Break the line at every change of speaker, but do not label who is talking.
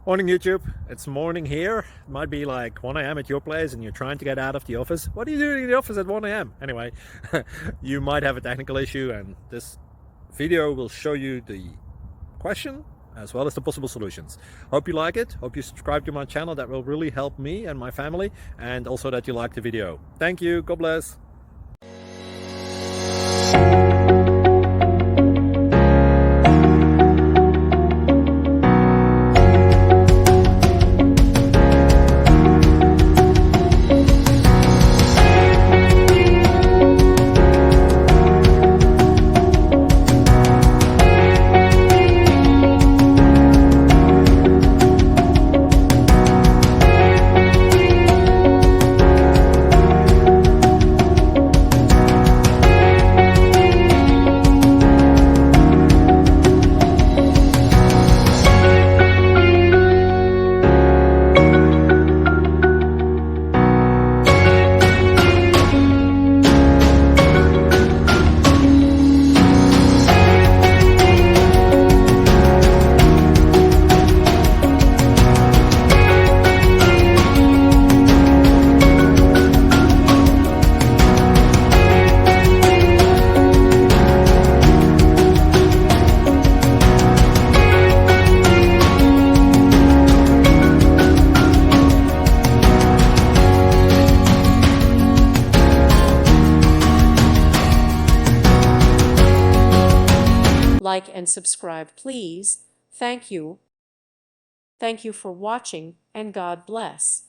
Morning YouTube, it's morning here. It might be like 1 a.m. at your place and you're trying to get out of the office. What are you doing in the office at 1 a.m.? Anyway, you might have a technical issue and this video will show you the question as well as the possible solutions. Hope you like it, hope you subscribe to my channel. That will really help me and my family, and also that you like the video. Thank you, God bless.
Like and subscribe, please. Thank you. Thank you for watching, and God bless.